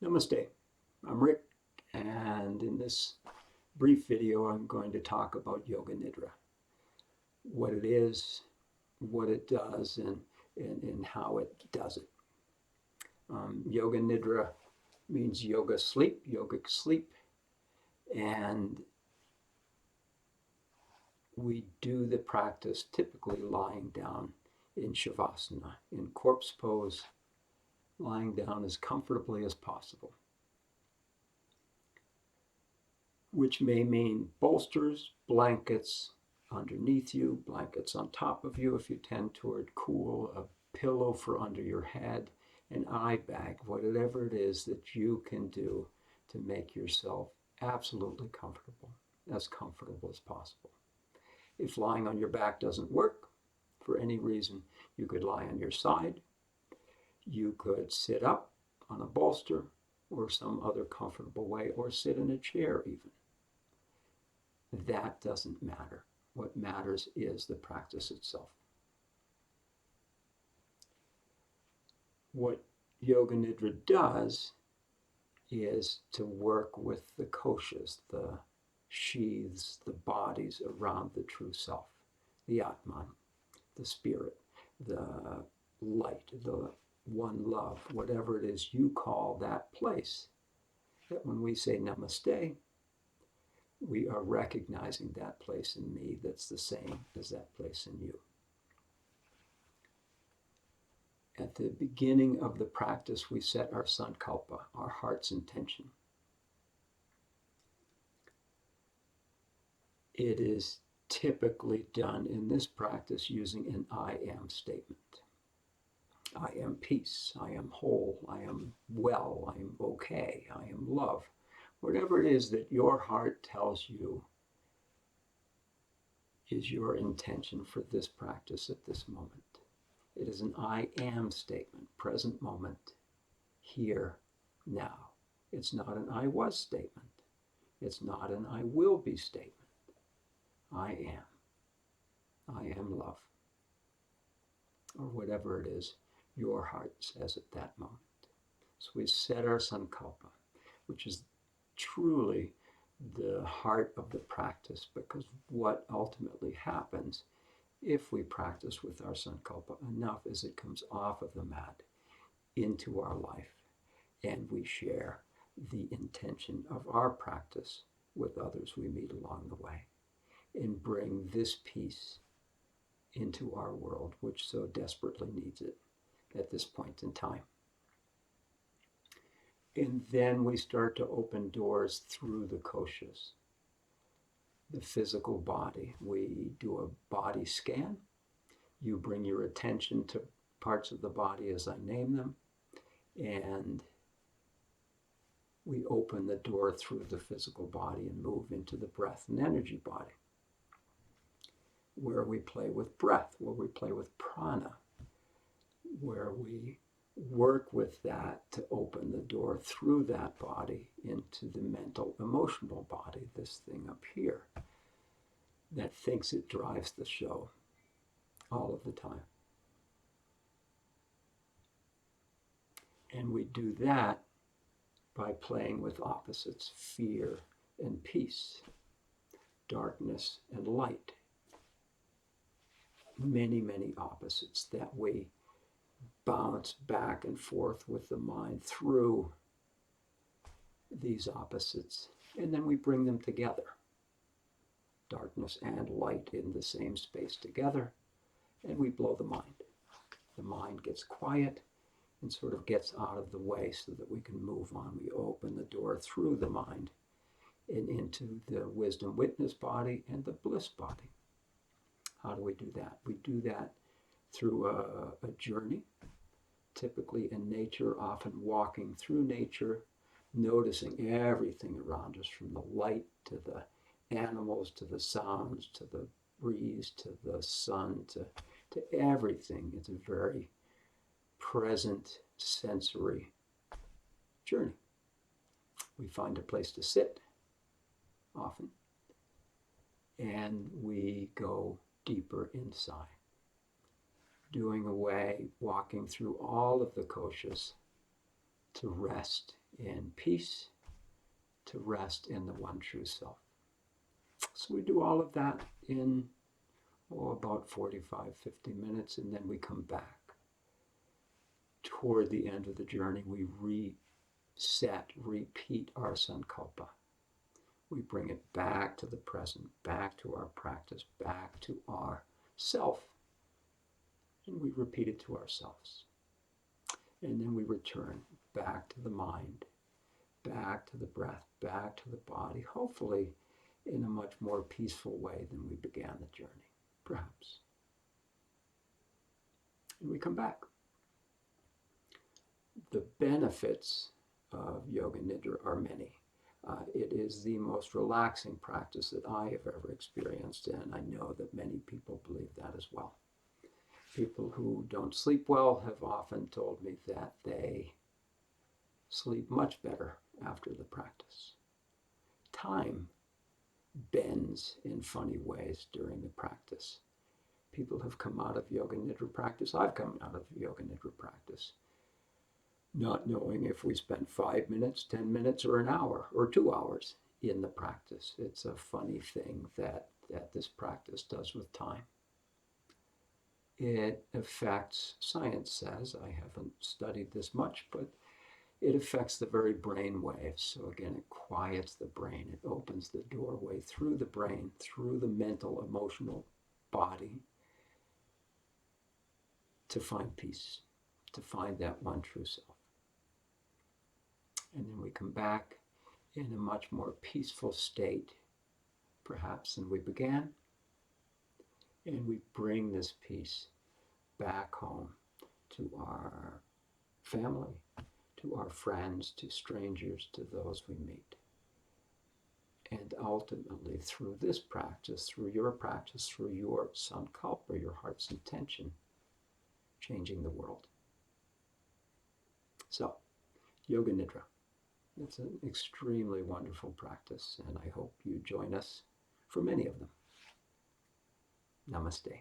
Namaste, I'm Rick, and in this brief video I'm going to talk about Yoga Nidra, what it is, what it does, and how it does it. Yoga Nidra means yogic sleep, and we do the practice typically lying down in Shavasana, in corpse pose, lying down as comfortably as possible, which may mean bolsters, blankets underneath you, blankets on top of you if you tend toward cool, a pillow for under your head, an eye bag, whatever it is that you can do to make yourself absolutely comfortable as possible. If lying on your back doesn't work for any reason, you could lie on your side, you could sit up on a bolster or some other comfortable way, or sit in a chair even. That doesn't matter. What matters is the practice itself. What Yoga Nidra does is to work with the koshas, the sheaths, the bodies around the true self, the Atman, the spirit, the light, the one love, whatever it is you call that place. That when we say namaste, we are recognizing that place in me that's the same as that place in you. At the beginning of the practice, we set our sankalpa, our heart's intention. It is typically done in this practice using an I am statement. I am peace, I am whole, I am well, I am okay, I am love. Whatever it is that your heart tells you is your intention for this practice at this moment. It is an I am statement, present moment, here, now. It's not an I was statement. It's not an I will be statement. I am. I am love. Or whatever it is your heart says at that moment. So we set our sankalpa, which is truly the heart of the practice, because what ultimately happens if we practice with our sankalpa enough is it comes off of the mat into our life, and we share the intention of our practice with others we meet along the way, and bring this peace into our world, which so desperately needs it at this point in time. And then we start to open doors through the koshas, the physical body. We do a body scan. You bring your attention to parts of the body as I name them, and we open the door through the physical body and move into the breath and energy body, where we play with breath, where we play with prana, where we work with that to open the door through that body into the mental, emotional body, this thing up here that thinks it drives the show all of the time. And we do that by playing with opposites, fear and peace, darkness and light. Many, many opposites that we bounce back and forth with the mind through these opposites, and then we bring them together. Darkness and light in the same space together, and we blow the mind. The mind gets quiet and sort of gets out of the way so that we can move on. We open the door through the mind and into the wisdom witness body and the bliss body. How do we do that? We do that through a journey, typically in nature, often walking through nature, noticing everything around us, from the light to the animals, to the sounds, to the breeze, to the sun, to everything. It's a very present sensory journey. We find a place to sit often, and we go deeper inside, doing away, walking through all of the koshas to rest in peace, to rest in the one true self. So we do all of that in about 45, 50 minutes, and then we come back. Toward the end of the journey, we repeat our sankalpa. We bring it back to the present, back to our practice, back to our self, and we repeat it to ourselves. And then we return back to the mind, back to the breath, back to the body, hopefully in a much more peaceful way than we began the journey, perhaps. And we come back. The benefits of Yoga Nidra are many. It is the most relaxing practice that I have ever experienced, and I know that many people believe that as well. People who don't sleep well have often told me that they sleep much better after the practice. Time bends in funny ways during the practice. People have come out of Yoga Nidra practice. I've come out of Yoga Nidra practice not knowing if we spent 5 minutes, 10 minutes, or an hour, or 2 hours in the practice. It's a funny thing that this practice does with time. It affects, science says, I haven't studied this much, but it affects the very brain waves. So again, it quiets the brain. It opens the doorway through the brain, through the mental, emotional body, to find peace, to find that one true self. And then we come back in a much more peaceful state, perhaps, than we began. And we bring this peace back home to our family, to our friends, to strangers, to those we meet. And ultimately, through this practice, through your sankalpa, your heart's intention, changing the world. So, Yoga Nidra. It's an extremely wonderful practice, and I hope you join us for many of them. Namaste.